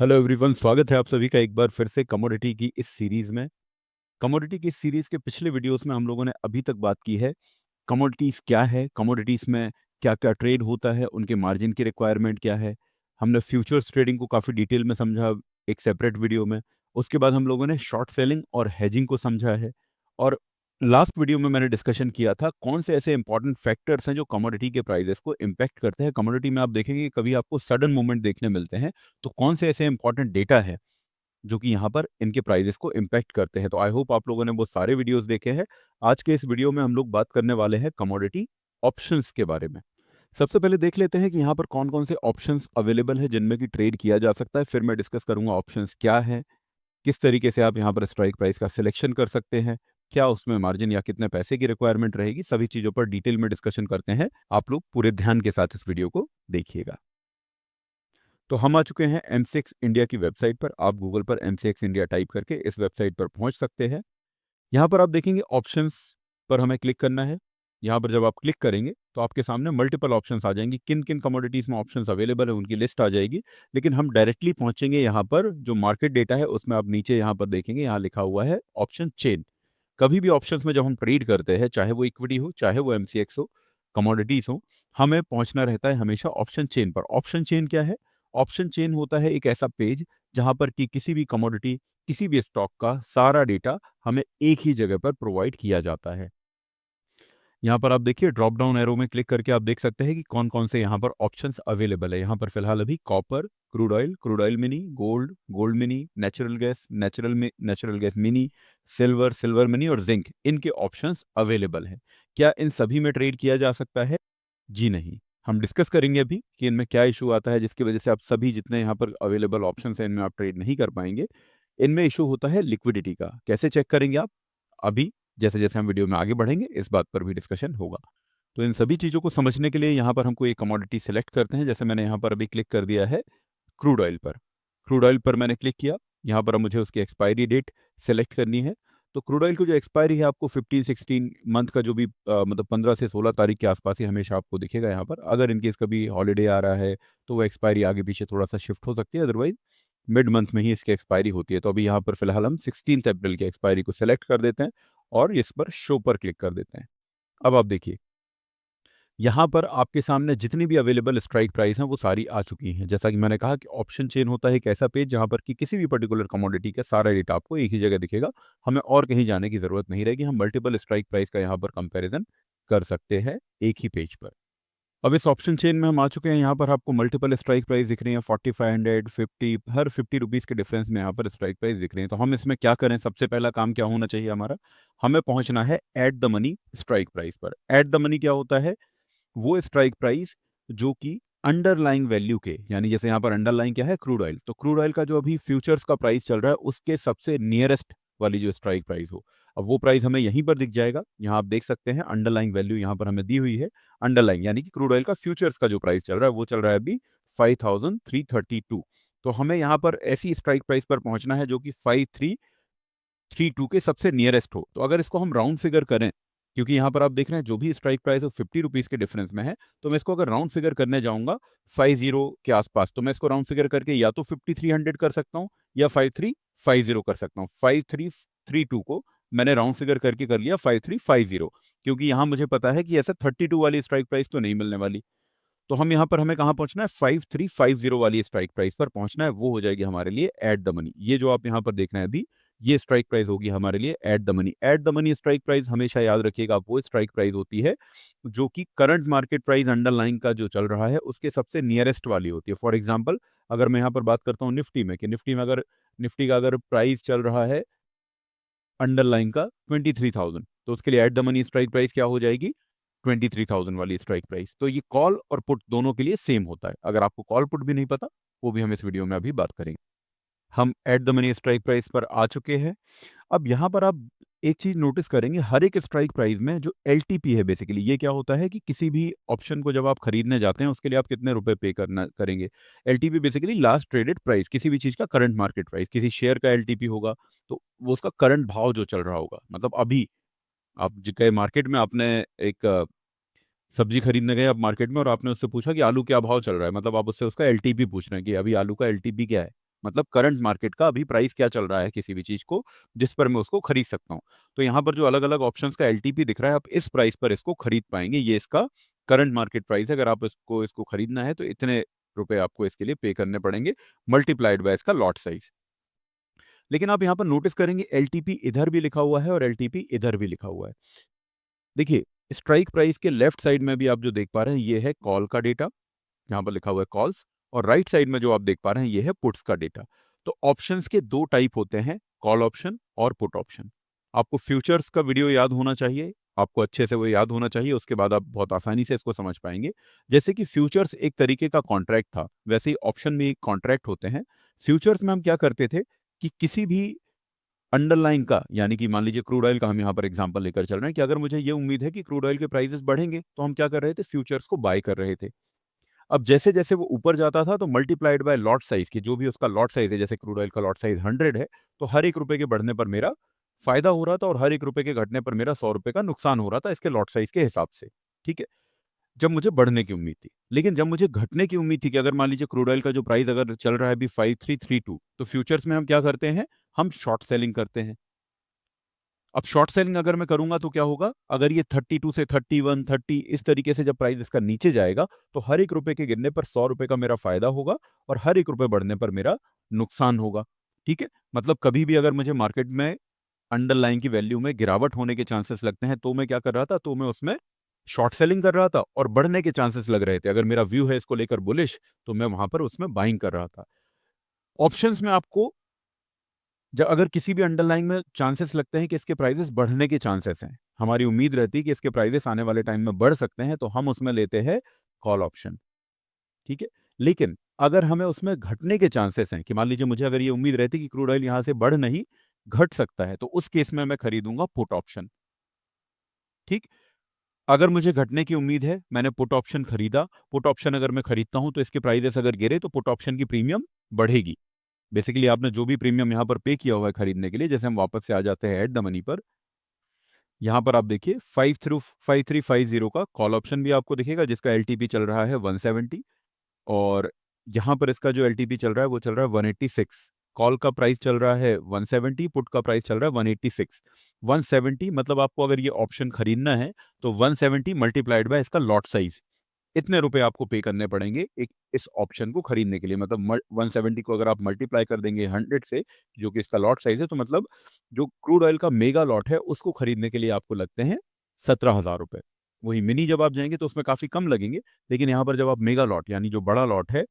Hello everyone, स्वागत है आप सभी का एक बार फिर से कमोडिटी की इस सीरीज़ में। कमोडिटी की इस सीरीज़ के पिछले वीडियोस में हम लोगों ने अभी तक बात की है कमोडिटीज़ क्या है, कमोडिटीज़ में क्या-क्या ट्रेड होता है, उनके मार्जिन की रिक्वायरमेंट क्या है। हमने फ्यूचर्स ट्रेडिंग को काफ़ी डिटेल में समझा एक सेपरेट वीडियो में। उसके बाद हम लोगों ने शॉर्ट सेलिंग और हेजिंग को समझा है। और लास्ट वीडियो में मैंने डिस्कशन किया था कौन से ऐसे इंपॉर्टेंट फैक्टर्स हैं जो कमोडिटी के प्राइसेस को इम्पैक्ट करते हैं। कमोडिटी में आप देखेंगे कि कभी आपको सडन मूवमेंट देखने मिलते हैं, तो कौन से ऐसे इंपॉर्टेंट डेटा है जो कि यहाँ पर इनके प्राइसेस को इम्पैक्ट करते हैं। तो आई होप आप लोगों ने वो सारे वीडियोस देखे हैं। आज के इस वीडियो में हम लोग बात करने वाले हैं कमोडिटी ऑप्शंस के बारे में। सबसे पहले देख लेते हैं कि यहाँ पर कौन-कौन से ऑप्शंस अवेलेबल है जिनमें कि ट्रेड किया जा सकता है। फिर मैं डिस्कस करूँगा ऑप्शंस क्या है, किस तरीके से आप यहाँ पर स्ट्राइक प्राइस का सिलेक्शन कर सकते हैं, क्या उसमें मार्जिन या कितने पैसे की रिक्वायरमेंट रहेगी, सभी चीज़ों पर डिटेल में डिस्कशन करते हैं। आप लोग पूरे ध्यान के साथ इस वीडियो को देखिएगा। तो हम आ चुके हैं एमसीएक्स इंडिया की वेबसाइट पर। आप गूगल पर एमसीएक्स इंडिया टाइप करके इस वेबसाइट पर पहुंच सकते हैं। यहाँ पर आप देखेंगे ऑप्शंस पर हमें क्लिक करना है। यहाँ पर जब आप क्लिक करेंगे तो आपके सामने मल्टीपल ऑप्शंस आ जाएंगी, किन किन कमोडिटीज़ में ऑप्शंस अवेलेबल है उनकी लिस्ट आ जाएगी। लेकिन हम डायरेक्टली पहुंचेंगे यहाँ पर जो मार्केट डेटा है उसमें आप नीचे यहाँ पर देखेंगे, यहाँ लिखा हुआ है ऑप्शन चेन। कभी भी ऑप्शंस में जब हम ट्रेड करते हैं, चाहे वो इक्विटी हो, चाहे वो एमसीएक्स हो, कमोडिटीज हो, हमें पहुंचना रहता है हमेशा ऑप्शन चेन पर। ऑप्शन चेन क्या है? ऑप्शन चेन होता है एक ऐसा पेज जहां पर कि किसी भी कमोडिटी, किसी भी स्टॉक का सारा डेटा हमें एक ही जगह पर प्रोवाइड किया जाता है। यहाँ पर आप देखिए ड्रॉप डाउन एरो में क्लिक करके आप देख सकते हैं कि कौन कौन से यहाँ पर ऑप्शंस अवेलेबल है। यहाँ पर फिलहाल अभी copper, crude oil mini, gold, gold mini, natural gas, natural gas mini, silver, silver mini और जिंक, इनके ऑप्शंस अवेलेबल हैं। क्या इन सभी में ट्रेड किया जा सकता है? जी नहीं। हम डिस्कस करेंगे अभी कि इनमें क्या इशू आता है जिसकी वजह से आप सभी जितने यहाँ पर अवेलेबल ऑप्शंस हैं इनमें आप ट्रेड नहीं कर पाएंगे। इनमें इशू होता है लिक्विडिटी का। कैसे चेक करेंगे आप? अभी जैसे-जैसे हम वीडियो में आगे बढ़ेंगे, इस बात पर भी डिस्कशन होगा। तो इन सभी चीज़ों को समझने के लिए यहाँ पर हमको एक कमोडिटी सेलेक्ट करते हैं। जैसे मैंने यहाँ पर अभी क्लिक कर दिया है क्रूड ऑयल पर। क्रूड ऑयल पर मैंने क्लिक किया। यहाँ पर अब मुझे उसकी एक्सपायरी डेट सेलेक्ट करनी है। तो क्रूड ऑयल की जो एक्सपायरी है आपको 15-16 मंथ का जो भी मतलब 15 से 16 तारीख के आसपास ही हमेशा आपको दिखेगा यहाँ पर। अगर इन केस कभी हॉलिडे आ रहा है, तो वो एक्सपायरी आगे-पीछे थोड़ा-सा शिफ्ट हो सकती है, अदरवाइज़ मिड मंथ में ही इसकी एक्सपायरी होती है। तो अभी यहाँ पर फिलहाल हम 16th अप्रैल की एक्सपायरी को सेलेक्ट कर देते हैं और इस पर शो पर क्लिक कर देते हैं। अब आप देखिए, यहाँ पर आपके सामने जितनी भी अवेलेबल स्ट्राइक प्राइस हैं वो सारी आ चुकी हैं। जैसा कि मैंने कहा कि ऑप्शन चेन होता है एक ऐसा पेज जहाँ पर कि किसी भी पर्टिकुलर कमोडिटी का सारा डेटा आपको एक ही जगह दिखेगा। हमें और कहीं जाने की ज़रूरत नहीं रहेगी। हम मल्टीपल स्ट्राइक प्राइस का यहाँ पर कंपैरिजन कर सकते हैं एक ही पेज पर। अब इस ऑप्शन चेन में हम आ चुके हैं। यहाँ पर आपको मल्टीपल स्ट्राइक प्राइस दिख रही हैं, 4500, 50, हर 50 रुपीज़ के डिफरेंस में यहाँ पर स्ट्राइक प्राइस दिख रही हैं। तो हम इसमें क्या करें? सबसे पहला काम क्या होना चाहिए हमारा? हमें पहुँचना है at the money strike price पर। एट द मनी क्या होता है? वो स्ट्राइक प्राइस जो कि अंडरलाइंग वैल्यू के, यानी जैसे यहाँ पर अंडरलाइंग क्या है? Crude oil. तो क्रूड ऑयल का जो अभी फ्यूचर्स का प्राइस चल रहा है उसके सबसे नियरेस्ट वाली जो स्ट्राइक प्राइस हो, अब वो प्राइस हमें यहीं पर दिख जाएगा। यहाँ आप देख सकते हैं अंडरलाइंग वैल्यू यहाँ पर हमें दी हुई है। अंडरलाइंग यानी कि क्रूड ऑयल का फ्यूचर्स का जो प्राइस चल रहा है वो चल रहा है अभी 5332। तो हमें यहाँ पर ऐसी स्ट्राइक प्राइस पर पहुंचना है जो कि 5332 के सबसे नियरेस्ट हो। तो अगर इसको हम राउंड फिगर करें, क्योंकि यहाँ पर आप देख रहे हैं जो भी स्ट्राइक प्राइस है 50 रुपीज़ के डिफरेंस में है, तो मैं इसको अगर राउंड फिगर करने जाऊँगा 50 के आसपास, तो मैं इसको राउंड फिगर करके या तो 5300 कर सकता हूँ या 5350 कर सकता हूँ। 5332 को मैंने राउंड फिगर करके कर लिया 5350, क्योंकि यहाँ मुझे पता है कि ऐसा 32 वाली स्ट्राइक प्राइस तो नहीं मिलने वाली। तो हम यहाँ पर हमें कहाँ पहुँचना है? 5350 वाली स्ट्राइक प्राइस पर पहुँचना है, वो हो जाएगी हमारे लिए एट द मनी। ये जो आप यहाँ पर देख रहे हैं अभी, ये स्ट्राइक प्राइस होगी हमारे लिए at the money. At the money strike price हमेशा याद रखिएगा, आप वो स्ट्राइक प्राइस होती है जो कि करंट मार्केट प्राइस अंडरलाइन का जो चल रहा है उसके सबसे नियरेस्ट वाली होती है। फॉर एग्जाम्पल, अगर मैं यहाँ पर बात करता हूँ निफ्टी में, कि निफ्टी में अगर निफ्टी का अगर प्राइस चल रहा है अंडरलाइन का 23,000, तो उसके लिए at the money strike price क्या हो जाएगी? 23,000 वाली स्ट्राइक प्राइस। तो ये कॉल और पुट दोनों के लिए सेम होता है। अगर आपको कॉल पुट भी नहीं पता, वो भी हम इस वीडियो में अभी बात करेंगे। हम at the money strike price पर आ चुके हैं। अब यहाँ पर आप एक चीज़ नोटिस करेंगे, हर एक स्ट्राइक प्राइस में जो एलटीपी है, बेसिकली ये क्या होता है कि किसी भी ऑप्शन को जब आप खरीदने जाते हैं उसके लिए आप कितने रुपए पे करना करेंगे। LTP basically last traded price, किसी भी चीज़ का करंट मार्केट प्राइस, किसी शेयर का एलटीपी होगा तो वो उसका करंट भाव जो चल रहा होगा। मतलब अभी आप गए मार्केट में, आपने एक सब्जी खरीदने गए आप मार्केट में और आपने उससे पूछा कि आलू क्या भाव चल रहा है, मतलब आप उससे उसका एलटीपी पूछ रहे हैं कि अभी आलू का एलटीपी क्या है। मतलब करंट मार्केट का अभी प्राइस क्या चल रहा है किसी भी चीज को, जिस पर मैं उसको खरीद सकता हूँ। तो यहाँ पर जो अलग अलग ऑप्शंस का एलटीपी दिख रहा है, आप इस प्राइस पर इसको खरीद पाएंगे। ये इसका करंट मार्केट प्राइस है। अगर आप इसको खरीदना है तो इतने रुपए आपको इसके लिए पे करने पड़ेंगे, मल्टीप्लाइड बाय इसका लॉट साइज। लेकिन आप यहाँ पर नोटिस करेंगे एलटीपी इधर भी लिखा हुआ है और एलटीपी इधर भी लिखा हुआ है। देखिए, स्ट्राइक प्राइस के लेफ्ट साइड में भी आप जो देख पा रहे हैं ये है कॉल का डेटा, यहाँ पर लिखा हुआ है कॉल्स, और राइट साइड में जो आप देख पा रहे हैं ये है पुट्स का डेटा। तो ऑप्शंस के दो टाइप होते हैं, कॉल ऑप्शन और पुट ऑप्शन। आपको फ्यूचर्स का वीडियो याद होना चाहिए, आपको अच्छे से वो याद होना चाहिए, उसके बाद आप बहुत आसानी से इसको समझ पाएंगे। जैसे कि फ्यूचर्स एक तरीके का कॉन्ट्रैक्ट था, वैसे ही ऑप्शन में एक कॉन्ट्रैक्ट होते हैं। फ्यूचर्स में हम क्या करते थे कि किसी भी अंडरलाइन का, यानी कि मान लीजिए क्रूड ऑयल का हम यहाँ पर एग्जांपल लेकर चल रहे हैं कि अगर मुझे ये उम्मीद है कि क्रूड ऑयल के प्राइसेस बढ़ेंगे, तो हम क्या कर रहे थे, फ्यूचर्स को बाय कर रहे थे। अब जैसे जैसे वो ऊपर जाता था तो मल्टीप्लाइड बाय लॉट साइज की, जो भी उसका लॉट साइज है, जैसे क्रूड ऑयल का लॉट साइज 100 है, तो हर एक रुपए के बढ़ने पर मेरा फायदा हो रहा था और हर एक रुपए के घटने पर मेरा 100 रुपए का नुकसान हो रहा था इसके लॉट साइज के हिसाब से। ठीक है, जब मुझे बढ़ने की उम्मीद थी। लेकिन जब मुझे घटने की उम्मीद थी कि अगर मान लीजिए क्रूड ऑयल का जो प्राइस अगर चल रहा है अभी 5332, तो फ्यूचर्स में हम क्या करते हैं, हम शॉर्ट सेलिंग करते हैं। अब शॉर्ट सेलिंग अगर मैं करूंगा तो क्या होगा, अगर ये 32 से 31, 30 इस तरीके से जब प्राइस इसका नीचे जाएगा, तो हर एक रुपए के गिरने पर 100 रुपए का मेरा फायदा होगा और हर एक रुपए बढ़ने पर मेरा नुकसान होगा। ठीक है, मतलब कभी भी अगर मुझे मार्केट में अंडरलाइन की वैल्यू में गिरावट होने के चांसेस लगते हैं, तो मैं क्या कर रहा था, तो मैं उसमें शॉर्ट सेलिंग कर रहा था, और बढ़ने के चांसेस लग रहे थे, अगर मेरा व्यू है इसको लेकर बुलिश, तो मैं वहां पर उसमें बाइंग कर रहा था। ऑप्शंस में आपको जब अगर किसी भी अंडरलाइन में चांसेस लगते हैं कि इसके प्राइसेस बढ़ने के चांसेस हैं, हमारी उम्मीद रहती है कि इसके प्राइसेस आने वाले टाइम में बढ़ सकते हैं, तो हम उसमें लेते हैं कॉल ऑप्शन। ठीक है, लेकिन अगर हमें उसमें घटने के चांसेस हैं, कि मान लीजिए मुझे अगर ये उम्मीद रहती है कि क्रूड ऑयल यहां से बढ़ नहीं, घट सकता है, तो उस केस में मैं खरीदूंगा पुट ऑप्शन। ठीक, अगर मुझे घटने की उम्मीद है, मैंने पुट ऑप्शन खरीदा, पुट ऑप्शन अगर मैं खरीदता हूं तो इसके प्राइसेस अगर गिरे तो पुट ऑप्शन की प्रीमियम बढ़ेगी। बेसिकली आपने जो भी प्रीमियम यहाँ पर पे किया हुआ है खरीदने के लिए, जैसे हम वापस से आ जाते हैं एट द मनी पर, यहाँ पर आप देखिए 5350 का कॉल ऑप्शन भी आपको दिखेगा, जिसका एलटीपी चल रहा है 170, और यहाँ पर इसका जो एलटीपी चल रहा है वो चल रहा है 186। कॉल का प्राइस चल रहा है 170, पुट का प्राइस चल रहा है 186। 170 मतलब आपको अगर ये ऑप्शन खरीदना है तो 170 मल्टीप्लाइड बाय इसका लॉट साइज, इतने रुपए आपको पे करने पड़ेंगे एक इस ऑप्शन को खरीदने के लिए। मतलब 170 को अगर आप मल्टीप्लाई कर देंगे 100 से, जो कि इसका लॉट साइज है, तो मतलब जो क्रूड ऑयल का मेगा लॉट है उसको खरीदने के लिए आपको लगते हैं 17,000 रुपए। वही मिनी जब आप जाएंगे तो उसमें काफी कम लगेंगे, लेकिन यहाँ पर जब आप मेगा लॉट यानी जो बड़ा लॉट है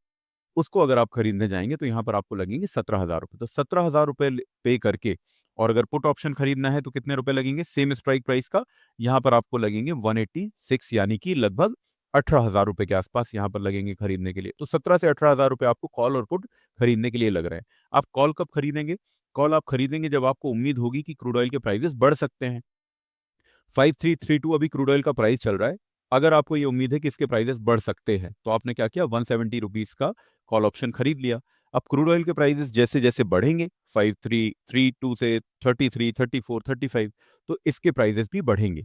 उसको अगर आप खरीदने जाएंगे तो यहाँ पर आपको लगेंगे 17,000 रुपए। तो 17,000 रुपए पे करके, और अगर पुट ऑप्शन खरीदना है तो कितने रुपए लगेंगे सेम स्ट्राइक प्राइस का, यहाँ पर आपको लगेंगे 186, यानी कि लगभग 18,000 रुपए के आसपास यहाँ पर लगेंगे खरीदने के लिए। तो 17 से 18,000 रुपए आपको कॉल और पुट खरीदने के लिए लग रहे हैं। आप कॉल कब खरीदेंगे, कॉल आप खरीदेंगे जब आपको उम्मीद होगी कि क्रूड ऑयल के प्राइसेस बढ़ सकते हैं। 5332 अभी क्रूड ऑयल का प्राइस चल रहा है। अगर आपको ये उम्मीद है कि इसके प्राइसेस बढ़ सकते हैं, तो आपने क्या किया, 170 रुपीज का कॉल ऑप्शन खरीद लिया। अब क्रूड ऑयल के प्राइसेस जैसे जैसे बढ़ेंगे 5332 से 33, 34, 35, तो इसके प्राइसेस भी बढ़ेंगे,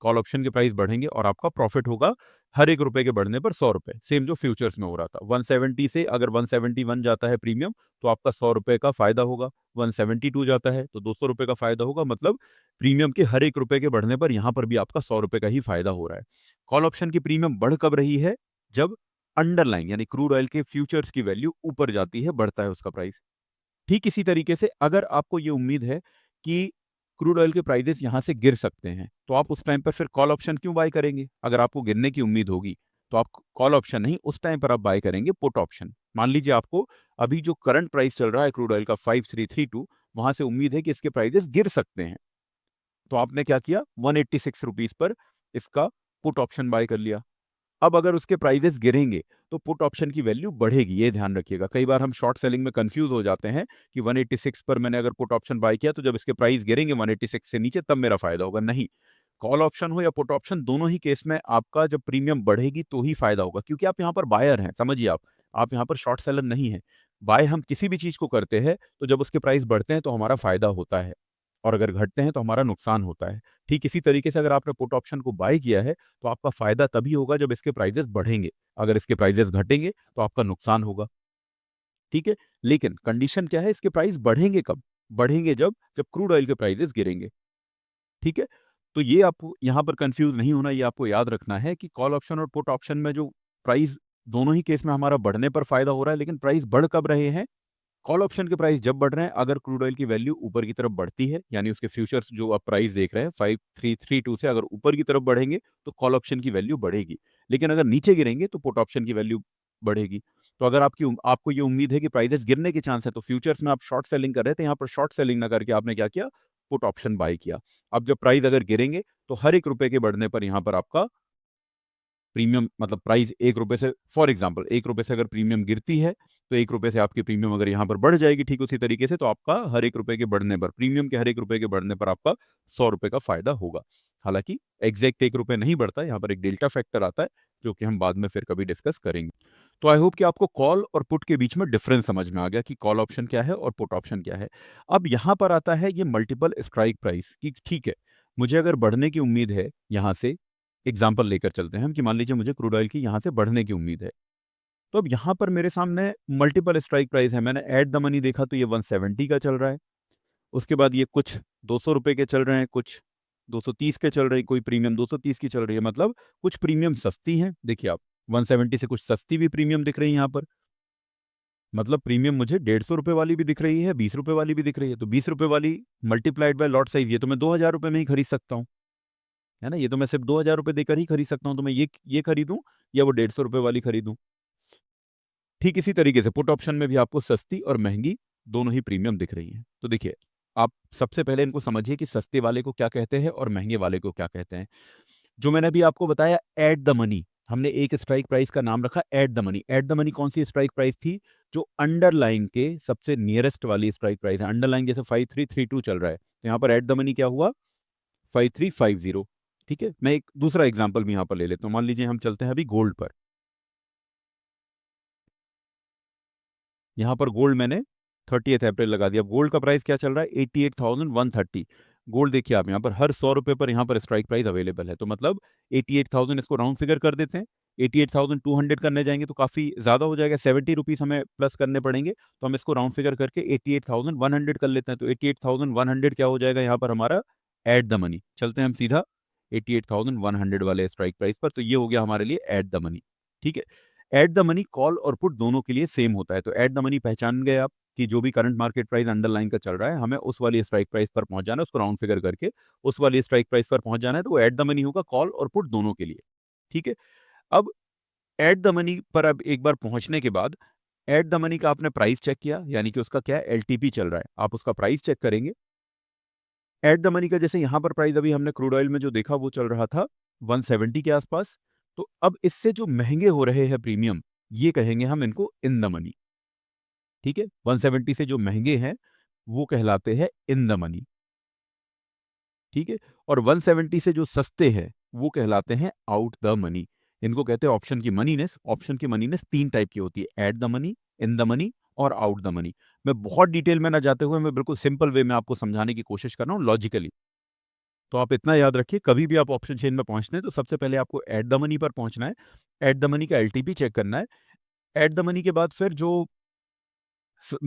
कॉल ऑप्शन के प्राइस बढ़ेंगे, और आपका प्रॉफिट होगा हर एक रुपए के बढ़ने पर 100 रुपए, सेम जो फ्यूचर्स में हो रहा था। 170 से अगर 171 जाता है प्रीमियम, तो आपका 100 रुपए का फायदा होगा। 172 जाता है तो 200 रुपए का फायदा होगा। मतलब प्रीमियम के हर एक रुपए के बढ़ने पर यहां पर भी आपका 100 रुपए का ही फायदा हो रहा है। कॉल ऑप्शन की प्रीमियम बढ़ कब रही है, जब अंडरलाइन यानी क्रूड ऑयल के फ्यूचर्स की वैल्यू ऊपर जाती है, बढ़ता है उसका प्राइस। ठीक इसी तरीके से अगर आपको ये उम्मीद है कि क्रूड ऑयल के प्राइसेस यहां से गिर सकते हैं, तो आप उस टाइम पर फिर कॉल ऑप्शन क्यों बाय करेंगे। अगर आपको गिरने की उम्मीद होगी तो आप कॉल ऑप्शन नहीं, उस टाइम पर आप बाय करेंगे पुट ऑप्शन। मान लीजिए आपको अभी जो करंट प्राइस चल रहा है क्रूड ऑयल का 5332, वहां से उम्मीद है कि इसके प्राइसेस गिर सकते हैं, तो आपने क्या किया, 186 रुपीज पर इसका पुट ऑप्शन बाय कर लिया। अब अगर उसके प्राइसेस गिरेंगे तो पुट ऑप्शन की वैल्यू बढ़ेगी, ये ध्यान रखिएगा। कई बार हम शॉर्ट सेलिंग में कंफ्यूज हो जाते हैं कि 186 पर मैंने अगर पुट ऑप्शन बाय किया तो जब इसके प्राइस गिरेंगे 186 से नीचे तब मेरा फायदा होगा। नहीं, कॉल ऑप्शन हो या पुट ऑप्शन, दोनों ही केस में आपका जब प्रीमियम बढ़ेगी तो ही फायदा होगा, क्योंकि आप यहाँ पर बायर हैं, समझिए। आप यहाँ पर शॉर्ट सेलर नहीं है। बाय हम किसी भी चीज को करते हैं तो जब उसके प्राइस बढ़ते हैं तो हमारा फायदा होता है, और अगर घटते हैं तो हमारा नुकसान होता है। ठीक इसी तरीके से अगर आपने पुट ऑप्शन को बाय किया है तो आपका फायदा तभी होगा जब इसके प्राइसेस बढ़ेंगे। अगर इसके प्राइसेस घटेंगे तो आपका नुकसान होगा। ठीक है, लेकिन कंडीशन क्या है, इसके प्राइस बढ़ेंगे कब? बढ़ेंगे जब जब क्रूड ऑयल के प्राइसेस गिरेंगे। ठीक है, तो ये आपको यहाँ पर कंफ्यूज नहीं होना, ये आपको याद रखना है कि कॉल ऑप्शन और पुट ऑप्शन में जो प्राइस, दोनों ही केस में हमारा बढ़ने पर फायदा हो रहा है, लेकिन प्राइस बढ़ कब रहे हैं? कॉल ऑप्शन के प्राइस जब बढ़ रहे हैं, अगर क्रूड ऑयल की वैल्यू ऊपर की तरफ बढ़ती है, यानी उसके फ्यूचर्स जो आप प्राइस देख रहे हैं 5332 से अगर ऊपर की तरफ बढ़ेंगे तो कॉल ऑप्शन की वैल्यू बढ़ेगी, लेकिन अगर नीचे गिरेंगे तो पुट ऑप्शन की वैल्यू बढ़ेगी। तो अगर आपको ये उम्मीद है कि प्राइसेस गिरने के चांस है, तो फ्यूचर्स में आप शॉर्ट सेलिंग कर रहे थे, यहाँ पर शॉर्ट सेलिंग ना करके आपने क्या किया, पुट ऑप्शन बाय किया। अब जब प्राइस अगर गिरेंगे तो हर ₹1 के बढ़ने पर यहाँ पर आपका प्रीमियम, मतलब प्राइस ₹1 से, फॉर एग्जांपल ₹1 से अगर प्रीमियम गिरती है, तो ₹1 से आपकी प्रीमियम अगर यहाँ पर बढ़ जाएगी ठीक उसी तरीके से, तो आपका हर ₹1 के बढ़ने पर, प्रीमियम के हर ₹1 के बढ़ने पर आपका ₹100 का फायदा होगा। हालांकि एग्जैक्ट ₹1 नहीं बढ़ता, यहाँ पर एक डेल्टा फैक्टर आता है, जो कि हम बाद में फिर कभी डिस्कस करेंगे। तो आई होप कि आपको कॉल और पुट के बीच में डिफरेंस समझ में आ गया कि कॉल ऑप्शन क्या है और पुट ऑप्शन क्या है। अब यहाँ पर आता है ये मल्टीपल स्ट्राइक प्राइस कि ठीक है, मुझे अगर बढ़ने की उम्मीद है, यहाँ से एग्जाम्पल लेकर चलते हैं हम कि मान लीजिए मुझे क्रूड ऑयल की यहाँ से बढ़ने की उम्मीद है। तो अब यहाँ पर मेरे सामने मल्टीपल स्ट्राइक प्राइस है। मैंने एट द मनी देखा तो ये 170 का चल रहा है। उसके बाद ये कुछ ₹200 के चल रहे हैं, कुछ 230 के चल रही, कोई प्रीमियम 230 की चल रही है, मतलब कुछ प्रीमियम सस्ती हैं। देखिए आप, 170 से कुछ सस्ती भी प्रीमियम दिख रही है यहाँ पर। मतलब प्रीमियम मुझे ₹150 वाली भी दिख रही है, ₹20 वाली भी दिख रही है। तो ₹20 वाली मल्टीप्लाइड बाय लॉट साइज, ये तो मैं ₹2000 में ही खरीद सकता हूँ, है ना? ये तो मैं सिर्फ ₹2000 देकर ही खरीद सकता हूँ। तो मैं ये खरीदूँ या वो ₹150 वाली खरीदूँ। ठीक इसी तरीके से पुट ऑप्शन में भी आपको सस्ती और महंगी दोनों ही प्रीमियम दिख रही हैं। तो देखिए, आप सबसे पहले इनको समझिए कि सस्ते वाले को क्या कहते हैं और महंगे वाले को क्या कहते हैं। जो मैंने अभी आपको बताया एट द मनी, हमने एक स्ट्राइक प्राइस का नाम रखा at the money. At the money कौन सी स्ट्राइक प्राइस थी? जो अंडरलाइन के सबसे नियरेस्ट वाली स्ट्राइक प्राइस है। अंडरलाइन जैसे 5332 चल रहा है, तो यहाँ पर एट द मनी क्या हुआ? 5350। ठीक है, मैं एक दूसरा एग्जांपल भी यहाँ पर ले लेता हूँ। मान लीजिए हम चलते हैं अभी गोल्ड पर। यहाँ पर गोल्ड मैंने 30 अप्रैल लगा दिया। अब गोल्ड का प्राइस क्या चल रहा है? 88,130। गोल्ड देखिए आप, यहाँ पर हर ₹100 पर यहाँ पर स्ट्राइक प्राइस अवेलेबल है। तो मतलब 88,000, इसको राउंड फिगर कर देते हैं। 88,200 करने जाएंगे तो काफ़ी ज़्यादा हो जाएगा, ₹70 हमें प्लस करने पड़ेंगे। तो हम इसको राउंड फिगर करके 88,100 कर लेते हैं। तो 88,100 क्या हो जाएगा यहाँ पर हमारा? At the money. चलते हैं हम सीधा 88,100 वाले स्ट्राइक प्राइस पर। तो ये हो गया हमारे लिए एट द मनी। ठीक है, एट द मनी कॉल और पुट दोनों के लिए सेम होता है। तो एट द मनी पहचान गए आप कि जो भी करंट मार्केट प्राइस अंडरलाइन का चल रहा है, हमें उस वाली स्ट्राइक प्राइस पर पहुंच जाना है, उसको राउंड फिगर करके उस वाली स्ट्राइक प्राइस पर पहुंच जाना है। तो वो एट द मनी होगा कॉल और पुट दोनों के लिए। ठीक है, अब एट द मनी पर अब एक बार पहुंचने के बाद एट द मनी का आपने प्राइस चेक किया, यानी कि उसका क्या है, एलटीपी चल रहा है, आप उसका प्राइस चेक करेंगे। एट द मनी का जैसे यहाँ पर प्राइस अभी हमने क्रूड ऑयल में जो देखा वो चल रहा था 170 के आसपास। तो अब इससे जो महंगे हो रहे हैं प्रीमियम, ये कहेंगे हम इनको इन द मनी। ठीक है, 170 से जो महंगे हैं वो कहलाते हैं इन द मनी। ठीक है, और 170 से जो सस्ते हैं वो कहलाते हैं आउट द मनी। इनको कहते हैं ऑप्शन की मनीनेस। ऑप्शन की मनीनेस 3 टाइप की होती है, at the money, in the money और आउट द मनी। मैं बहुत डिटेल में ना जाते हुए मैं बिल्कुल सिंपल वे में आपको समझाने की कोशिश कर रहा हूँ, लॉजिकली। तो आप इतना याद रखिए, कभी भी आप ऑप्शन चेन में पहुंचते हैं तो सबसे पहले आपको एट द मनी पर पहुंचना है। एट द मनी का एलटीपी चेक करना है। एट द मनी के बाद फिर जो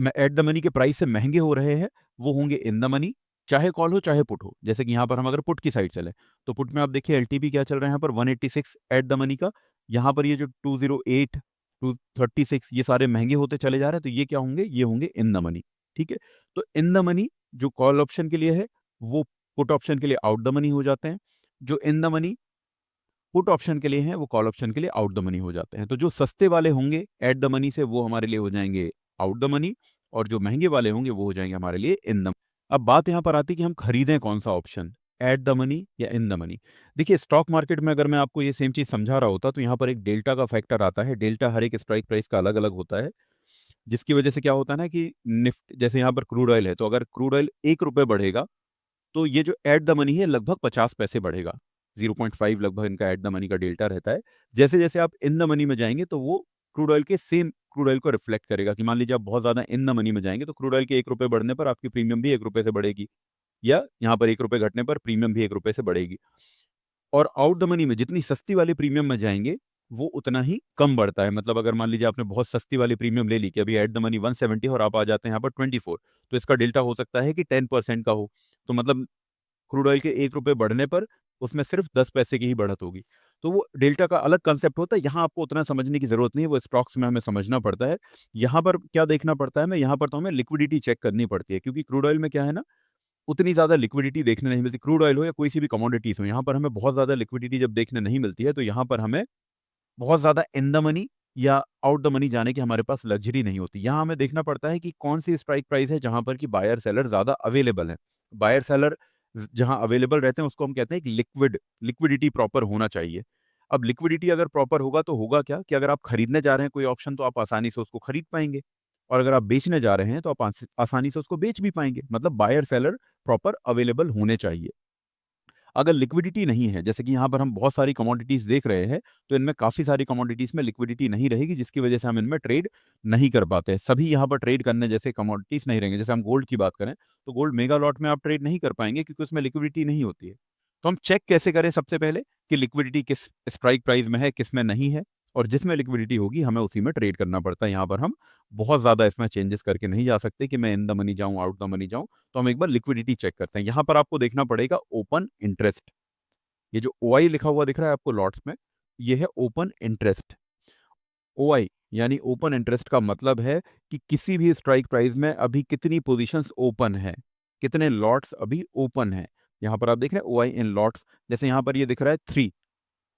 एट द मनी के प्राइस से महंगे हो रहे हैं वो होंगे इन द मनी, चाहे कॉल हो चाहे पुट हो। जैसे कि यहाँ पर हम अगर पुट की साइड चले तो पुट में आप देखिए एलटीपी क्या चल रहा है यहाँ पर 186 एट द मनी का। यहाँ पर ये जो 208 236 ये सारे महंगे होते चले जा रहे हैं, तो ये क्या होंगे? ये होंगे इन द मनी। ठीक है, तो इन द मनी जो कॉल ऑप्शन के लिए है वो पुट ऑप्शन के लिए आउट द मनी हो जाते हैं। जो in the money put option के लिए हैं वो कॉल ऑप्शन के लिए आउट द मनी हो जाते हैं। तो जो सस्ते वाले होंगे एट द मनी से वो हमारे लिए हो जाएंगे आउट द मनी, और जो महंगे वाले होंगे वो हो जाएंगे हमारे लिए इन द। अब बात यहाँ पर आती है कि हम खरीदें कौन सा ऑप्शन, एट द मनी या इन द मनी। देखिए, स्टॉक मार्केट में अगर मैं आपको ये सेम चीज़ समझा रहा होता तो यहाँ पर एक डेल्टा का फैक्टर आता है। डेल्टा हर एक स्ट्राइक प्राइस का अलग अलग होता है, जिसकी वजह से क्या होता है ना कि निफ्ट, जैसे यहाँ पर क्रूड ऑयल है, तो अगर क्रूड ऑयल ₹1 बढ़ेगा तो ये जो एट द मनी है लगभग 50 पैसे बढ़ेगा। 0.5 लगभग इनका एट द मनी का डेल्टा रहता है। जैसे जैसे आप इन द मनी में जाएंगे तो वो क्रूड ऑयल के सेम क्रूड ऑयल को रिफ्लेक्ट करेगा कि मान लीजिए आप बहुत ज़्यादा इन द मनी में जाएंगे तो क्रूड ऑयल के ₹1 बढ़ने पर आपकी प्रीमियम भी ₹1 से बढ़ेगी, या यहाँ पर ₹1 घटने पर प्रीमियम भी ₹1 से बढ़ेगी। और आउट द मनी में जितनी सस्ती वाली प्रीमियम में जाएंगे वो उतना ही कम बढ़ता है। मतलब अगर मान लीजिए आपने बहुत सस्ती वाली प्रीमियम ले ली कि अभी एट द मनी 170 और आप आ जाते हैं यहाँ पर 24, तो इसका डेल्टा हो सकता है कि 10% का हो। तो मतलब क्रूड ऑयल के 1 रुपए बढ़ने पर उसमें सिर्फ 10 पैसे की ही बढ़त होगी। तो वो डेल्टा का अलग कंसेप्ट होता है, यहाँ आपको उतना समझने की जरूरत नहीं है, वो स्टॉक्स में हमें समझना पड़ता है। यहाँ पर क्या देखना पड़ता है, मैं यहाँ पर तो हमें लिक्विडिटी चेक करनी पड़ती है, क्योंकि क्रूड ऑयल में क्या है ना, उतनी ज़्यादा लिक्विडिटी देखने नहीं मिलती। क्रूड ऑयल हो या कोई सी भी कमोडिटीज़ हो, यहाँ पर हमें बहुत ज़्यादा लिक्विडिटी जब देखने नहीं मिलती है, तो यहाँ पर हमें बहुत ज़्यादा इन द मनी या आउट द मनी जाने की हमारे पास लग्जरी नहीं होती। यहाँ हमें देखना पड़ता है कि कौन सी स्ट्राइक प्राइस है जहाँ पर कि बायर सेलर ज़्यादा अवेलेबल है। बायर सेलर जहाँ अवेलेबल रहते हैं उसको हम कहते हैं कि लिक्विडिटी प्रॉपर होना चाहिए। अब लिक्विडिटी अगर प्रॉपर होगा तो होगा क्या कि अगर आप खरीदने जा रहे हैं कोई ऑप्शन तो आप आसानी से उसको खरीद पाएंगे, और अगर आप बेचने जा रहे हैं तो आप आसानी से उसको बेच भी पाएंगे। मतलब बायर सेलर प्रॉपर अवेलेबल होने चाहिए। अगर लिक्विडिटी नहीं है, जैसे कि यहाँ पर हम बहुत सारी कमोडिटीज़ देख रहे हैं, तो इनमें काफ़ी सारी कमोडिटीज़ में लिक्विडिटी नहीं रहेगी, जिसकी वजह से हम इनमें ट्रेड नहीं कर पाते। सभी यहाँ पर ट्रेड करने जैसे कमोडिटीज़ नहीं रहेंगे। जैसे हम गोल्ड की बात करें, तो गोल्ड मेगा लॉट में आप ट्रेड नहीं कर पाएँगे, क्योंकि उसमें लिक्विडिटी नहीं होती है। तो हम चेक कैसे करें सबसे पहले कि लिक्विडिटी किस स्ट्राइक प्राइस में है, किस में नहीं है, और जिसमें लिक्विडिटी होगी हमें उसी में ट्रेड करना पड़ता है। यहाँ पर हम बहुत ज़्यादा इसमें चेंजेस करके नहीं जा सकते कि मैं इन द मनी जाऊँ, आउट द मनी जाऊँ। तो हम एक बार लिक्विडिटी चेक करते हैं। यहाँ पर आपको देखना पड़ेगा ओपन इंटरेस्ट। ये जो ओआई लिखा हुआ दिख रहा है आपको लॉट्स में, ये है ओपन इंटरेस्ट। ओआई यानी ओपन इंटरेस्ट का मतलब है कि किसी भी स्ट्राइक प्राइस में अभी कितनी पोजीशंस ओपन है, कितने लॉट्स अभी ओपन है। यहाँ पर आप देख रहे हैं ओआई इन लॉट्स, जैसे यहाँ पर ये दिख रहा है 3,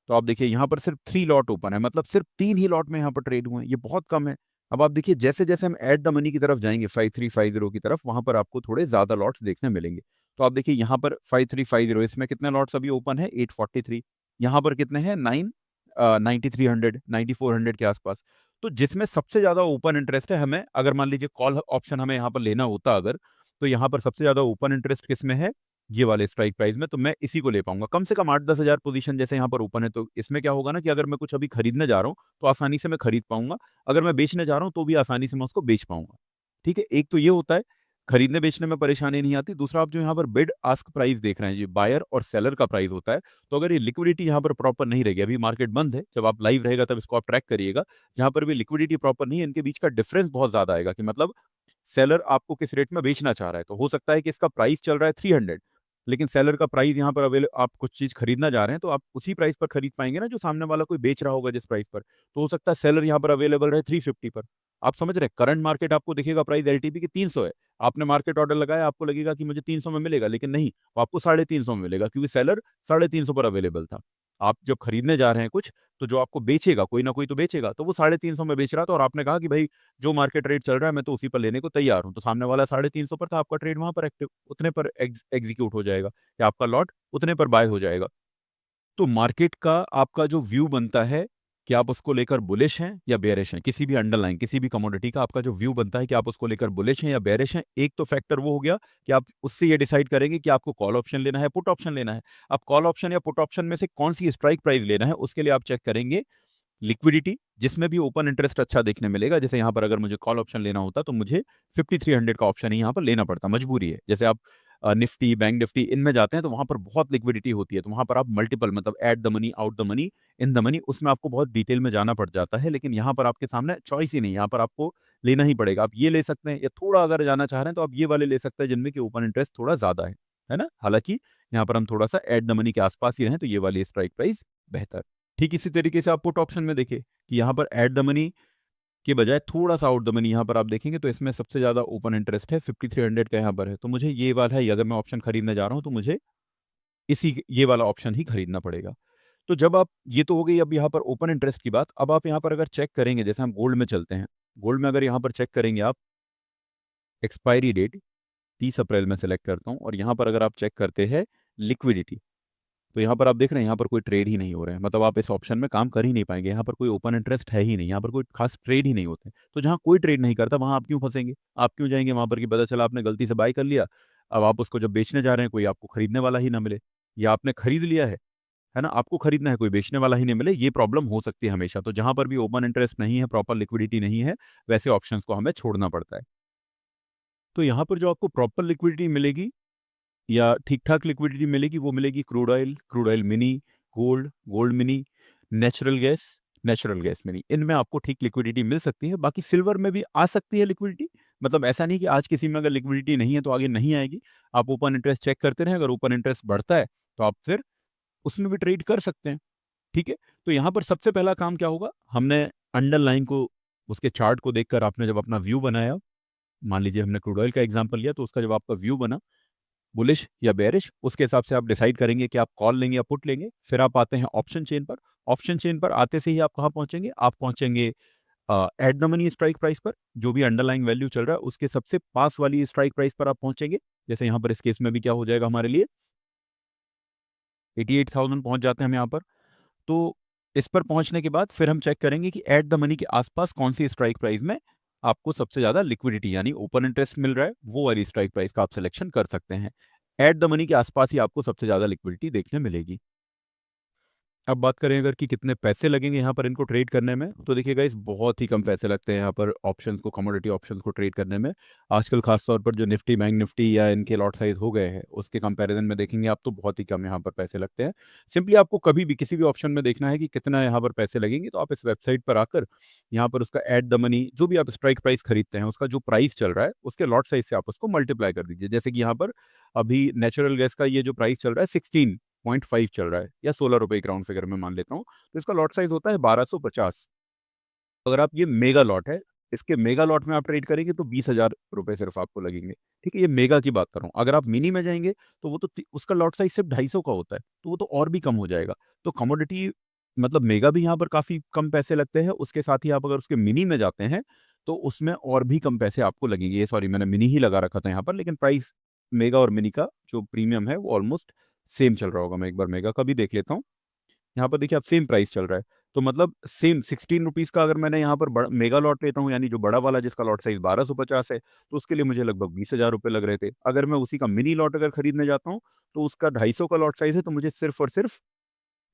तो आप देखिए यहाँ पर सिर्फ 3 लॉट ओपन है, मतलब सिर्फ 3 ही लॉट में यहाँ पर ट्रेड हुए हैं, ये बहुत कम है। अब आप देखिए जैसे जैसे हम एट द मनी की तरफ जाएंगे 5350 की तरफ, वहां पर आपको थोड़े ज्यादा लॉट्स देखने मिलेंगे। तो आप देखिए यहाँ पर 5350, इसमें कितने लॉट्स अभी ओपन है, 843। यहाँ पर कितने हैं, 9300 9400 के आसपास। तो जिसमें सबसे ज्यादा ओपन इंटरेस्ट है, हमें अगर मान लीजिए कॉल ऑप्शन हमें यहाँ पर लेना होता अगर, तो यहाँ पर सबसे ज्यादा ओपन इंटरेस्ट किसमें है, ये वाले स्ट्राइक प्राइस में, तो मैं इसी को ले पाऊंगा। कम से कम 8-10 हज़ार पोजीशन जैसे यहाँ पर ओपन है, तो इसमें क्या होगा ना कि अगर मैं कुछ अभी खरीदने जा रहा हूँ तो आसानी से मैं खरीद पाऊंगा, अगर मैं बेचने जा रहा हूँ तो भी आसानी से मैं उसको बेच पाऊंगा। ठीक है, एक तो ये होता है, खरीदने बेचने में परेशानी नहीं आती। दूसरा, आप जो यहाँ पर बिड आस्क प्राइस देख रहे हैं, ये बायर और सेलर का प्राइस होता है। तो अगर ये लिक्विडिटी यहाँ पर प्रॉपर नहीं रहेगी, अभी मार्केट बंद है, जब आप लाइव रहेगा तब इसको आप ट्रैक करिएगा, जहां पर भी लिक्विडिटी प्रॉपर नहीं है, इनके बीच का डिफरेंस बहुत ज्यादा आएगा कि मतलब सेलर आपको किस रेट में बेचना चाह रहा है। तो हो सकता है कि इसका प्राइस चल रहा है 300, लेकिन सेलर का प्राइस यहाँ पर अवेले आप कुछ चीज खरीदना जा रहे हैं तो आप उसी प्राइस पर खरीद पाएंगे ना जो सामने वाला कोई बेच रहा होगा जिस प्राइस पर। तो हो सकता है सेलर यहाँ पर अवेलेबल रहे 350 पर। आप समझ रहे हैं, करंट मार्केट आपको दिखेगा प्राइस एलटीपी की 300 है, आपने मार्केट ऑर्डर लगाया, आपको लगेगा कि मुझे 300 में मिलेगा, लेकिन नहीं, वो आपको 350 में मिलेगा, क्योंकि सेलर 350 पर अवेलेबल था। आप जब खरीदने जा रहे हैं कुछ, तो जो आपको बेचेगा, कोई ना कोई तो बेचेगा, तो वो 350 में बेच रहा था और आपने कहा कि भाई जो मार्केट रेट चल रहा है मैं तो उसी पर लेने को तैयार हूं, तो सामने वाला 350 पर था, आपका ट्रेड वहां पर एक्टिव उतने पर एग्जीक्यूट हो जाएगा, या आपका लॉट उतने पर बाय हो जाएगा। तो मार्केट का आपका जो व्यू बनता है कि आप उसको लेकर बुलिश हैं या बेयरिश हैं, किसी भी अंडरलाइन किसी भी कमोडिटी का आपका जो व्यू बनता है कि आप उसको लेकर बुलिश हैं या बेयरिश हैं, एक तो फैक्टर वो हो गया कि आप उससे ये डिसाइड करेंगे कि आपको कॉल ऑप्शन लेना है, पुट ऑप्शन लेना है। आप कॉल ऑप्शन या पुट ऑप्शन में से कौन सी स्ट्राइक प्राइस लेना है, उसके लिए आप चेक करेंगे लिक्विडिटी, जिसमें भी ओपन इंटरेस्ट अच्छा देखने मिलेगा। जैसे यहाँ पर अगर मुझे कॉल ऑप्शन लेना होता तो मुझे 5300 का ऑप्शन ही यहाँ पर लेना पड़ता, मजबूरी है। जैसे आप निफ्टी, बैंक निफ्टी, इनमें जाते हैं तो वहां पर बहुत लिक्विडिटी होती है, तो वहां पर आप मल्टीपल, मतलब at the money, out the money, in the money, उसमें आपको बहुत डिटेल में जाना पड़ जाता है। लेकिन यहाँ पर आपके सामने चॉइस ही नहीं, यहाँ पर आपको लेना ही पड़ेगा। आप ये ले सकते हैं, या थोड़ा अगर जाना चाह रहे हैं तो आप ये वाले ले सकते हैं जिनमें कि ओपन इंटरेस्ट थोड़ा ज्यादा है ना। हालांकि यहाँ पर हम थोड़ा सा एट द मनी के आसपास ही रहें तो ये वाली स्ट्राइक प्राइस बेहतर। ठीक इसी तरीके से आप पुट ऑप्शन में देखिए कि यहाँ पर एट द मनी के बजाय थोड़ा सा आउट द मनी यहाँ पर आप देखेंगे तो इसमें सबसे ज्यादा ओपन इंटरेस्ट है, 5300 का यहाँ पर है। तो मुझे ये वाला है, अगर मैं ऑप्शन खरीदने जा रहा हूँ तो मुझे ये वाला ऑप्शन ही खरीदना पड़ेगा। तो जब आप, ये तो हो गई अब यहाँ पर ओपन इंटरेस्ट की बात। अब आप यहाँ पर अगर चेक करेंगे, जैसे हम गोल्ड में चलते हैं, गोल्ड में अगर यहाँ पर चेक करेंगे आप, एक्सपायरी डेट 30 अप्रैल में सेलेक्ट करता हूँ, और यहाँ पर अगर आप चेक करते हैं लिक्विडिटी, तो यहाँ पर आप देख रहे हैं यहाँ पर कोई ट्रेड ही नहीं हो रहा है, मतलब आप इस ऑप्शन में काम कर ही नहीं पाएंगे, यहाँ पर कोई ओपन इंटरेस्ट है ही नहीं, यहाँ पर कोई खास ट्रेड ही नहीं होते। तो जहाँ कोई ट्रेड नहीं करता वहाँ आप क्यों फंसेंगे, आप क्यों जाएंगे वहाँ पर कि पता चला आपने गलती से बाय कर लिया, अब आप उसको जब बेचने जा रहे हैं कोई आपको खरीदने वाला ही ना मिले, या आपने खरीद लिया है ना, आपको खरीदना है, कोई बेचने वाला ही नहीं मिले, ये प्रॉब्लम हो सकती है हमेशा। तो जहाँ पर भी ओपन इंटरेस्ट नहीं है, प्रॉपर लिक्विडिटी नहीं है, वैसे ऑप्शंस को हमें छोड़ना पड़ता है। तो यहाँ पर जो आपको प्रॉपर लिक्विडिटी मिलेगी या ठीक ठाक लिक्विडिटी मिलेगी, वो मिलेगी crude oil, crude oil mini, gold, gold mini, natural gas, natural gas में नहीं, इनमें आपको ठीक लिक्विडिटी मिल सकती है। बाकी सिल्वर में भी आ सकती है लिक्विडिटी, मतलब ऐसा नहीं कि आज किसी में अगर लिक्विडिटी नहीं है तो आगे नहीं आएगी। आप ओपन इंटरेस्ट चेक करते रहें, अगर ओपन इंटरेस्ट बढ़ता है तो आप फिर उसमें भी ट्रेड कर सकते हैं। ठीक है? तो यहाँ पर सबसे पहला काम क्या होगा, हमने अंडरलाइन को, उसके चार्ट को देखकर आपने जब अपना व्यू बनाया, मान लीजिए हमने क्रूड ऑयल का एग्जांपल लिया, तो उसका जब आपका व्यू बना बुलिश या बेरिश, उसके हिसाब से आप डिसाइड करेंगे कि आप कॉल लेंगे या पुट लेंगे। फिर आप आते हैं ऑप्शन चेन पर। ऑप्शन चेन पर आते से ही आप कहाँ पहुंचेंगे, आप पहुंचेंगे at the money strike price पर, जो भी अंडरलाइंग वैल्यू चल रहा है उसके सबसे पास वाली स्ट्राइक प्राइस पर आप पहुंचेंगे। जैसे यहाँ पर इस केस में भी क्या हो जाएगा हमारे लिए, 88,000 पहुंच जाते हैं हम यहाँ पर। तो इस पर पहुंचने के बाद फिर हम चेक करेंगे कि एट द मनी के आसपास कौन सी स्ट्राइक प्राइस में आपको सबसे ज्यादा लिक्विडिटी यानी ओपन इंटरेस्ट मिल रहा है, वो वाली स्ट्राइक प्राइस का आप सिलेक्शन कर सकते हैं। एट द मनी के आसपास ही आपको सबसे ज्यादा लिक्विडिटी देखने मिलेगी। अब बात करें अगर कि कितने पैसे लगेंगे यहाँ पर इनको ट्रेड करने में, तो देखिएगा इस बहुत ही कम पैसे लगते हैं यहाँ पर ऑप्शंस को, कमोडिटी ऑप्शंस को ट्रेड करने में। आजकल खास तौर पर जो निफ्टी बैंक निफ्टी या इनके लॉट साइज हो गए हैं उसके कंपैरिजन में देखेंगे आप तो बहुत ही कम यहाँ पर पैसे लगते हैं। सिंपली आपको कभी भी किसी भी ऑप्शन में देखना है कि कितना यहाँ पर पैसे लगेंगे, तो आप इस वेबसाइट पर आकर यहाँ पर उसका एट द मनी जो भी आप स्ट्राइक प्राइस खरीदते हैं उसका जो प्राइस चल रहा है उसके लॉट साइज से आप उसको मल्टीप्लाई कर दीजिए। जैसे कि यहाँ पर अभी नेचुरल गैस का ये जो प्राइस चल रहा है 16.5 चल रहा है, या 16 रुपए ग्राउंड फिगर में मान लेता हूँ, तो इसका लॉट साइज होता है 1250। अगर आप ये मेगा लॉट है, इसके मेगा लॉट में आप ट्रेड करेंगे तो 20,000 रुपए सिर्फ आपको लगेंगे। ठीक है, ये मेगा की बात कर रहा हूँ। अगर आप मिनी में जाएंगे तो वो तो उसका लॉट साइज सिर्फ 250 का होता है, तो वो तो और भी कम हो जाएगा। तो कमोडिटी मतलब मेगा भी यहाँ पर काफी कम पैसे लगते हैं, उसके साथ ही आप अगर उसके मिनी में जाते हैं तो उसमें और भी कम पैसे आपको लगेंगे। ये सॉरी, मैंने मिनी ही लगा रखा था यहाँ पर, लेकिन प्राइस मेगा और मिनी का जो प्रीमियम है वो ऑलमोस्ट सेम चल रहा होगा। मैं एक बार मेगा का भी देख लेता हूँ। यहाँ पर देखिए आप सेम प्राइस चल रहा है, तो मतलब सेम 16 रुपीज़ का अगर मैंने यहाँ पर मेगा लॉट लेता हूँ, यानी जो बड़ा वाला जिसका लॉट साइज 1250 है, तो उसके लिए मुझे लगभग 20,000 रुपये लग रहे थे। अगर मैं उसी का मिनी लॉट अगर खरीदने जाता हूँ तो उसका 250 का लॉट साइज है, तो मुझे सिर्फ और सिर्फ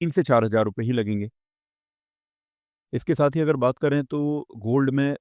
3 से 4 हज़ार रुपये ही लगेंगे। इसके साथ ही अगर बात करें तो गोल्ड में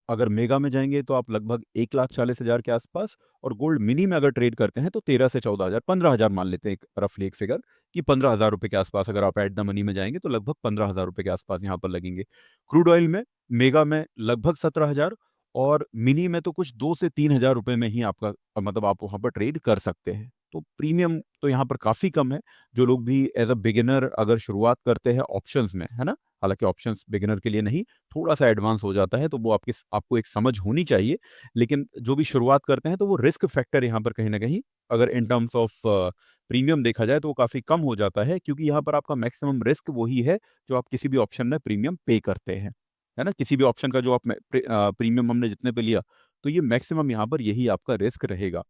अगर मेगा में जाएंगे तो आप लगभग 1,40,000 के आसपास, और गोल्ड मिनी में अगर ट्रेड करते हैं तो 13 से 14 हज़ार, 15 हज़ार मान लेते हैं एक रफली एक फिगर, कि 15,000 रुपये के आसपास अगर आप एट द मनी में जाएंगे तो लगभग 15,000 रुपये के आसपास यहाँ पर लगेंगे। क्रूड ऑयल में मेगा में लगभग 17 हज़ार, और मिनी में तो कुछ 2 से 3 हज़ार रुपये में ही आपका मतलब आप वहाँ पर ट्रेड कर सकते हैं। तो प्रीमियम तो यहाँ पर काफ़ी कम है। जो लोग भी एज अ बिगिनर अगर शुरुआत करते हैं ऑप्शंस में, है ना, हालांकि ऑप्शंस बिगिनर के लिए नहीं, थोड़ा सा एडवांस हो जाता है, तो वो आपको एक समझ होनी चाहिए। लेकिन जो भी शुरुआत करते हैं तो वो रिस्क फैक्टर यहाँ पर कहीं ना कहीं अगर इन टर्म्स ऑफ प्रीमियम देखा जाए तो वो काफ़ी कम हो जाता है, क्योंकि यहाँ पर आपका मैक्सिमम रिस्क वही है जो आप किसी भी ऑप्शन में प्रीमियम पे करते हैं, है ना। किसी भी ऑप्शन का जो आप प्रीमियम हमने जितने पे लिया, तो ये मैक्सिमम यहाँ पर यही आपका रिस्क रहेगा।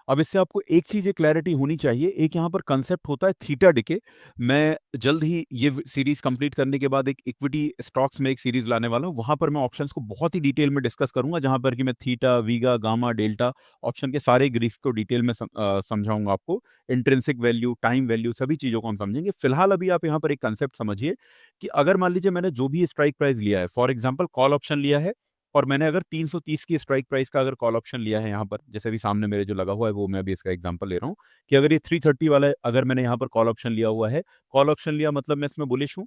अब इससे आपको एक चीज़ ये क्लैरिटी होनी चाहिए, एक यहाँ पर कंसेप्ट होता है थीटा डिके। मैं जल्द ही ये सीरीज़ कंप्लीट करने के बाद एक इक्विटी स्टॉक्स में एक सीरीज़ लाने वाला हूँ। वहाँ पर मैं ऑप्शंस को बहुत ही डिटेल में डिस्कस करूँगा, जहाँ पर कि मैं थीटा, वीगा, गामा, डेल्टा ऑप्शन के सारे रिस्क को डिटेल में समझाऊँगा आपको। इंट्रिंसिक वैल्यू, टाइम वैल्यू, सभी चीज़ों को हम समझेंगे। फिलहाल अभी आप यहाँ पर एक कंसेप्ट समझिए कि अगर मान लीजिए मैंने जो भी स्ट्राइक प्राइस लिया है, फॉर एग्जाम्पल कॉल ऑप्शन लिया है, और मैंने अगर 330 की स्ट्राइक प्राइस का अगर कॉल ऑप्शन लिया है यहाँ पर, जैसे अभी सामने मेरे जो लगा हुआ है वो मैं अभी इसका एग्जांपल ले रहा हूँ, कि अगर ये 330 वाला अगर मैंने यहाँ पर कॉल ऑप्शन लिया हुआ है, कॉल ऑप्शन लिया मतलब मैं इसमें बुलिश हूँ,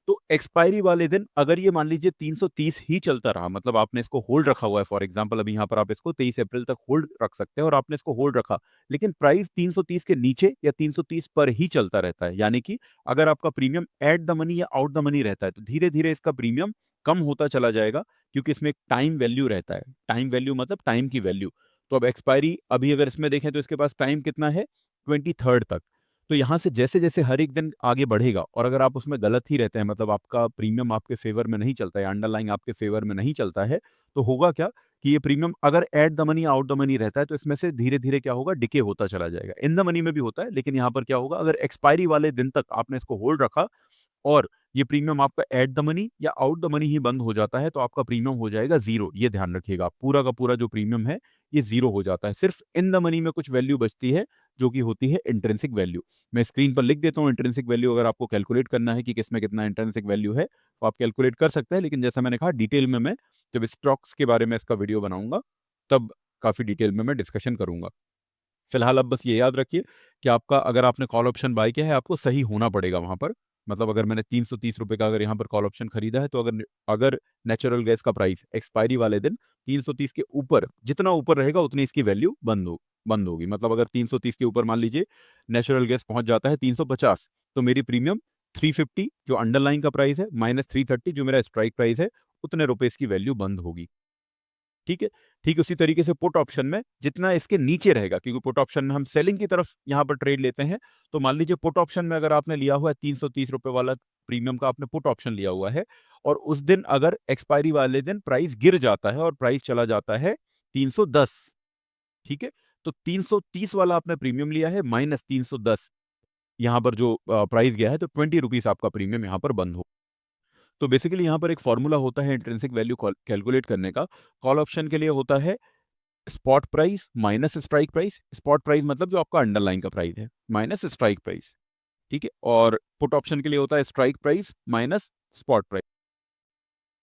तो एक्सपायरी वाले दिन अगर ये मान लीजिए 330 ही चलता रहा, मतलब आपने इसको होल्ड रखा हुआ है, फॉर एग्जांपल अभी यहाँ पर आप इसको 23 अप्रैल तक होल्ड रख सकते हैं और आपने इसको होल्ड रखा, लेकिन प्राइस 330 के नीचे या 330 पर ही चलता रहता है, यानी कि अगर आपका प्रीमियम एट द मनी या आउट द मनी रहता है तो धीरे धीरे इसका प्रीमियम कम होता चला जाएगा, क्योंकि इसमें एक टाइम वैल्यू रहता है। टाइम वैल्यू मतलब टाइम की वैल्यू। तो अब एक्सपायरी अभी अगर इसमें देखें तो इसके पास टाइम कितना है, 23 तक। तो यहाँ से जैसे जैसे हर एक दिन आगे बढ़ेगा, और अगर आप उसमें गलत ही रहते हैं, मतलब आपका प्रीमियम आपके फेवर में नहीं चलता है, अंडरलाइन आपके फेवर में नहीं चलता है, तो होगा क्या कि ये प्रीमियम अगर at the money out the money रहता है तो इसमें से धीरे धीरे क्या होगा, डिके होता चला जाएगा। इन द मनी में भी होता है, लेकिन यहाँ पर क्या होगा, अगर एक्सपायरी वाले दिन तक आपने इसको होल्ड रखा और ये प्रीमियम आपका एट द मनी या आउट द मनी ही बंद हो जाता है, तो आपका प्रीमियम हो जाएगा जीरो। ये ध्यान रखिएगा, पूरा का पूरा जो प्रीमियम है ये जीरो हो जाता है। सिर्फ इन द मनी में कुछ वैल्यू बचती है, जो कि होती है इंट्रिंसिक वैल्यू। मैं स्क्रीन पर लिख देता हूँ इंट्रिंसिक वैल्यू, अगर आपको कैलकुलेट करना है कि किसमें कितना इंट्रिंसिक वैल्यू है तो आप कैलकुलेट कर सकते हैं, लेकिन जैसा मैंने कहा डिटेल में मैं जब स्टॉक्स के बारे में इसका वीडियो बनाऊंगा तब काफी डिटेल में मैं डिस्कशन करूंगा। फिलहाल अब बस ये याद रखिए कि आपका अगर आपने कॉल ऑप्शन बाय किया है, आपको सही होना पड़ेगा वहां पर। मतलब अगर मैंने 330 रुपए का अगर यहाँ पर कॉल ऑप्शन खरीदा है, तो अगर अगर नेचुरल गैस का प्राइस एक्सपायरी वाले दिन 330 के ऊपर, जितना ऊपर रहेगा उतनी इसकी वैल्यू बंद होगी। मतलब अगर 330 के ऊपर मान लीजिए नेचुरल गैस पहुंच जाता है 350, तो मेरी प्रीमियम 350 जो अंडरलाइन का प्राइस है माइनस 330 जो मेरा स्ट्राइक प्राइस है, उतने रुपए इसकी वैल्यू बंद होगी। ठीक है। ठीक उसी तरीके से पुट ऑप्शन में जितना इसके नीचे रहेगा, क्योंकि पुट ऑप्शन में हम सेलिंग की तरफ यहाँ पर ट्रेड लेते हैं, तो मान लीजिए पुट ऑप्शन में अगर आपने लिया हुआ है 330 रुपए वाला प्रीमियम का आपने पुट ऑप्शन लिया हुआ है, और उस दिन अगर एक्सपायरी वाले दिन प्राइस गिर जाता है और प्राइस चला जाता है 310, ठीक है, तो 330 वाला आपने प्रीमियम लिया है माइनस 310, यहाँ पर जो प्राइस गया है, तो 20 रुपीज आपका प्रीमियम यहाँ पर बंद हो। तो बेसिकली यहाँ पर एक फॉर्मूला होता है इंट्रिंसिक वैल्यू कैलकुलेट करने का। कॉल ऑप्शन के लिए होता है spot price minus strike price. Spot price मतलब जो आपका अंडरलाइन का प्राइस है, माइनस स्ट्राइक प्राइस, ठीक है। और पुट ऑप्शन के लिए होता है strike price minus spot price.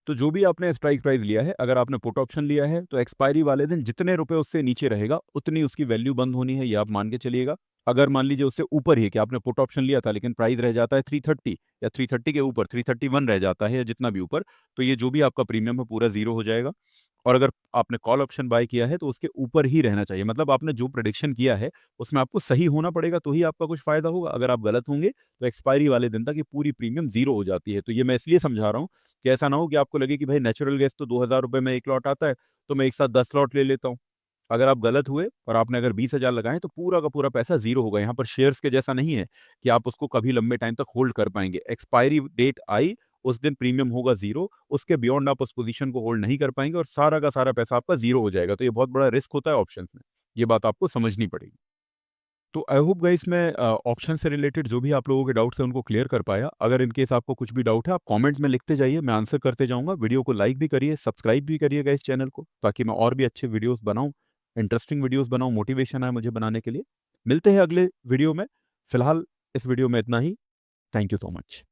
तो जो भी आपने स्ट्राइक प्राइस लिया है, अगर आपने पुट ऑप्शन लिया है, तो एक्सपायरी वाले दिन जितने रुपए उससे नीचे रहेगा उतनी उसकी वैल्यू बंद होनी है, ये आप मान के चलिएगा। अगर मान लीजिए उससे ऊपर ही है कि आपने पुट ऑप्शन लिया था लेकिन प्राइस रह जाता है 330, या 330 के ऊपर 331 रह जाता है, या जितना भी ऊपर, तो ये जो भी आपका प्रीमियम है पूरा जीरो हो जाएगा। और अगर आपने कॉल ऑप्शन बाय किया है तो उसके ऊपर ही रहना चाहिए, मतलब आपने जो प्रेडिक्शन किया है उसमें आपको सही होना पड़ेगा, तो ही आपका कुछ फायदा होगा। अगर आप गलत होंगे तो एक्सपायरी वाले दिन तक ये पूरी प्रीमियम जीरो हो जाती है। तो ये मैं इसलिए समझा रहा हूँ कि ऐसा ना हो कि आपको लगे कि भाई नेचुरल गैस तो 2000 रुपये में एक लॉट आता है, तो मैं एक साथ 10 लॉट ले लेता हूँ। अगर आप गलत हुए और आपने अगर 20,000 लगाए तो पूरा का पूरा पैसा जीरो होगा। यहाँ पर शेयर्स के जैसा नहीं है कि आप उसको कभी लंबे टाइम तक होल्ड कर पाएंगे। एक्सपायरी डेट आई, उस दिन प्रीमियम होगा जीरो, उसके बियॉन्ड आप उस पोजीशन को होल्ड नहीं कर पाएंगे और सारा का सारा पैसा आपका जीरो हो जाएगा। तो ये बहुत बड़ा रिस्क होता है ऑप्शन में, ये बात आपको समझनी पड़ेगी। तो आई होप गाइस मैं ऑप्शन से रिलेटेड जो भी आप लोगों के डाउट्स हैं उनको क्लियर कर पाया। अगर इन केस आपको कुछ भी डाउट है, आप कमेंट में लिखते जाइए, मैं आंसर करते जाऊंगा। वीडियो को लाइक भी करिए, सब्सक्राइब भी करिएगा इस चैनल को, ताकि मैं और भी अच्छे वीडियोस बनाऊं, इंटरेस्टिंग वीडियोस बनाऊं, मोटिवेशन आए मुझे बनाने के लिए। मिलते हैं अगले वीडियो में। फिलहाल इस वीडियो में इतना ही। Thank you so much.